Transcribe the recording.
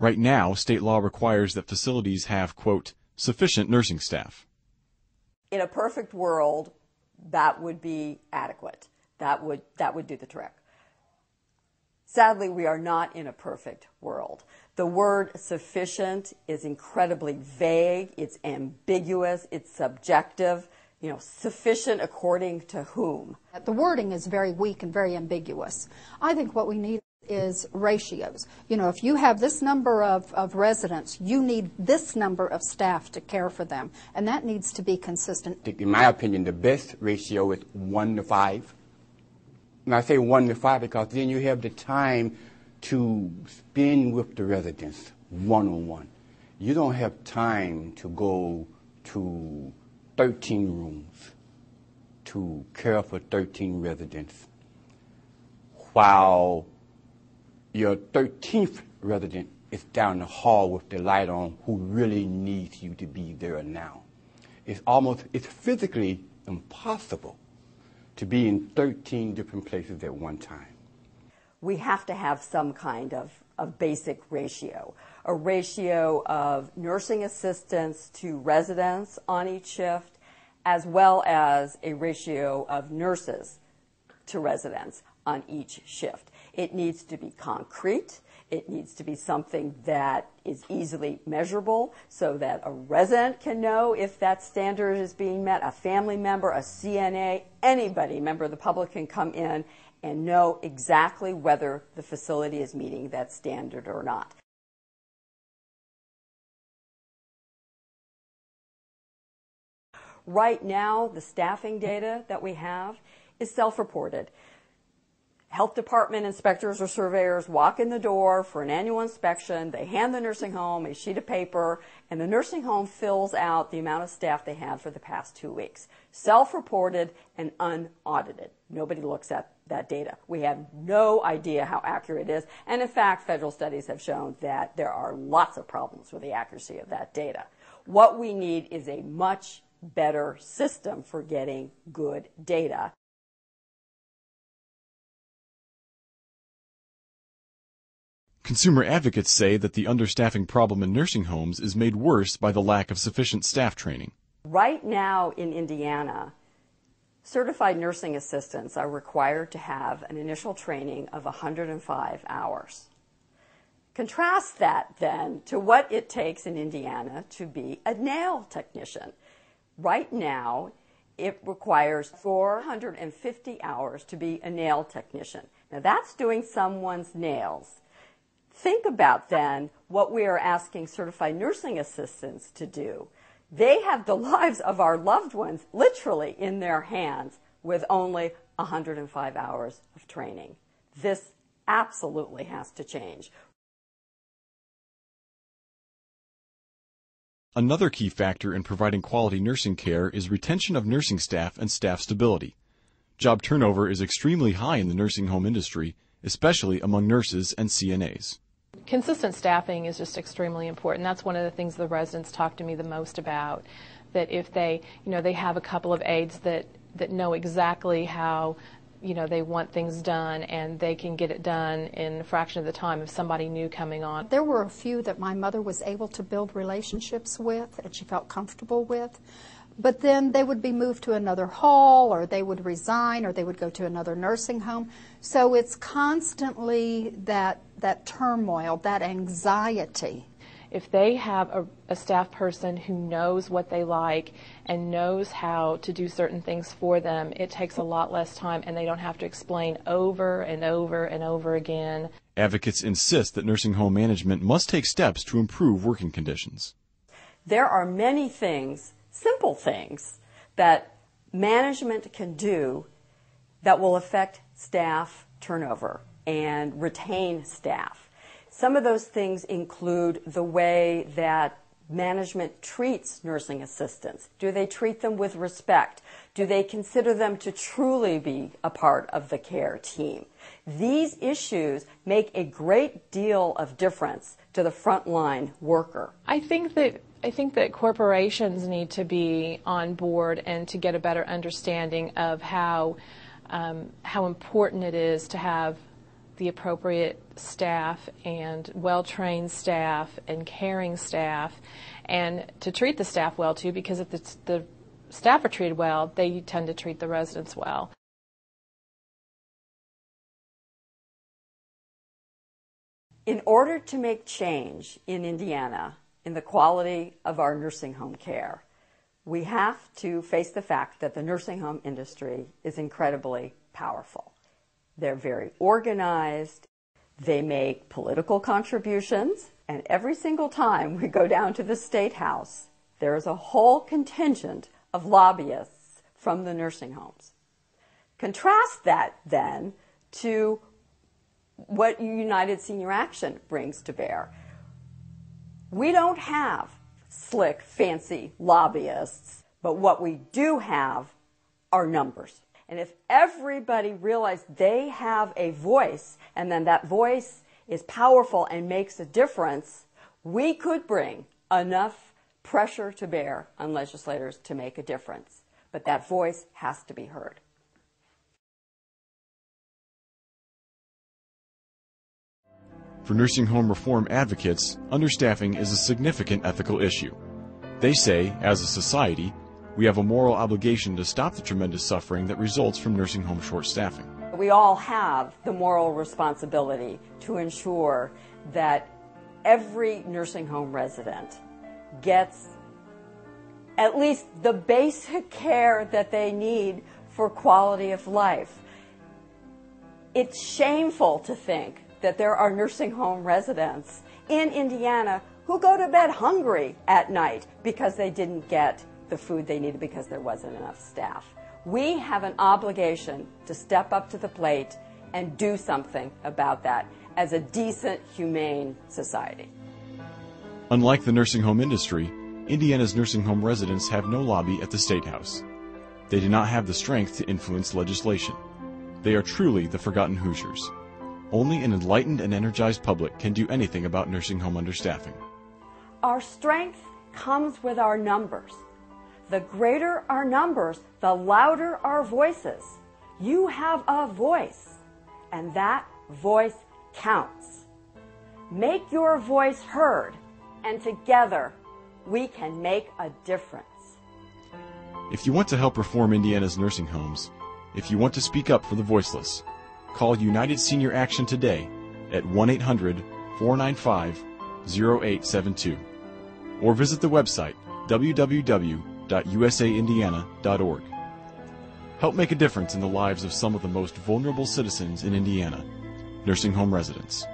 Right now, state law requires that facilities have, quote, sufficient nursing staff. In a perfect world, that would be adequate. That would do the trick. Sadly, we are not in a perfect world. The word sufficient is incredibly vague, it's ambiguous, it's subjective. Sufficient according to whom? The wording is very weak and very ambiguous. I think what we need is ratios. If you have this number of residents, you need this number of staff to care for them, and that needs to be consistent. In my opinion, the best ratio is 1 to 5. And I say 1 to 5 because then you have the time to spend with the residents one-on-one. You don't have time to go to 13 rooms to care for 13 residents while your 13th resident is down the hall with the light on who really needs you to be there now. It's physically impossible to be in 13 different places at one time. We have to have some kind of basic ratio, a ratio of nursing assistants to residents on each shift, as well as a ratio of nurses to residents on each shift. It needs to be concrete. It needs to be something that is easily measurable so that a resident can know if that standard is being met, a family member, a CNA, anybody, member of the public can come in and know exactly whether the facility is meeting that standard or not. Right now, the staffing data that we have is self-reported. Health department inspectors or surveyors walk in the door for an annual inspection. They hand the nursing home a sheet of paper, and the nursing home fills out the amount of staff they had for the past 2 weeks. Self-reported and unaudited. Nobody looks at that data. We have no idea how accurate it is. And in fact, federal studies have shown that there are lots of problems with the accuracy of that data. What we need is a much better system for getting good data. Consumer advocates say that the understaffing problem in nursing homes is made worse by the lack of sufficient staff training. Right now in Indiana, certified nursing assistants are required to have an initial training of 105 hours. Contrast that then to what it takes in Indiana to be a nail technician. Right now, it requires 450 hours to be a nail technician. Now that's doing someone's nails. Think about then what we are asking certified nursing assistants to do. They have the lives of our loved ones literally in their hands with only 105 hours of training. This absolutely has to change. Another key factor in providing quality nursing care is retention of nursing staff and staff stability. Job turnover is extremely high in the nursing home industry, especially among nurses and CNAs. Consistent staffing is just extremely important. That's one of the things the residents talk to me the most about, that if they have a couple of aides that know exactly how they want things done, and they can get it done in a fraction of the time of somebody new coming on. There were a few that my mother was able to build relationships with and she felt comfortable with, but then they would be moved to another hall, or they would resign, or they would go to another nursing home. So it's constantly that turmoil, that anxiety. If they have a staff person who knows what they like and knows how to do certain things for them, it takes a lot less time, and they don't have to explain over and over and over again. Advocates insist that nursing home management must take steps to improve working conditions. There are many things, simple things, that management can do that will affect staff turnover and retain staff. Some of those things include the way that management treats nursing assistants. Do they treat them with respect? Do they consider them to truly be a part of the care team? These issues make a great deal of difference to the frontline worker. I think that corporations need to be on board and to get a better understanding of how important it is to have the appropriate staff and well-trained staff and caring staff, and to treat the staff well too, because if the staff are treated well, they tend to treat the residents well. In order to make change in Indiana in the quality of our nursing home care, we have to face the fact that the nursing home industry is incredibly powerful. They're very organized, they make political contributions, and every single time we go down to the State House, there is a whole contingent of lobbyists from the nursing homes. Contrast that then to what United Senior Action brings to bear. We don't have slick, fancy lobbyists, but what we do have are numbers. And if everybody realized they have a voice, and then that voice is powerful and makes a difference, we could bring enough pressure to bear on legislators to make a difference. But that voice has to be heard. For nursing home reform advocates, understaffing is a significant ethical issue. They say, as a society, we have a moral obligation to stop the tremendous suffering that results from nursing home short staffing. We all have the moral responsibility to ensure that every nursing home resident gets at least the basic care that they need for quality of life. It's shameful to think that there are nursing home residents in Indiana who go to bed hungry at night because they didn't get the food they needed because there wasn't enough staff. We have an obligation to step up to the plate and do something about that as a decent, humane society. Unlike the nursing home industry, Indiana's nursing home residents have no lobby at the State House. They do not have the strength to influence legislation. They are truly the forgotten Hoosiers. Only an enlightened and energized public can do anything about nursing home understaffing. Our strength comes with our numbers. The greater our numbers, the louder our voices. You have a voice, and that voice counts. Make your voice heard, and together we can make a difference. If you want to help reform Indiana's nursing homes, if you want to speak up for the voiceless, call United Senior Action today at 1-800-495-0872 or visit the website www.usaindiana.org. Help make a difference in the lives of some of the most vulnerable citizens in Indiana, nursing home residents.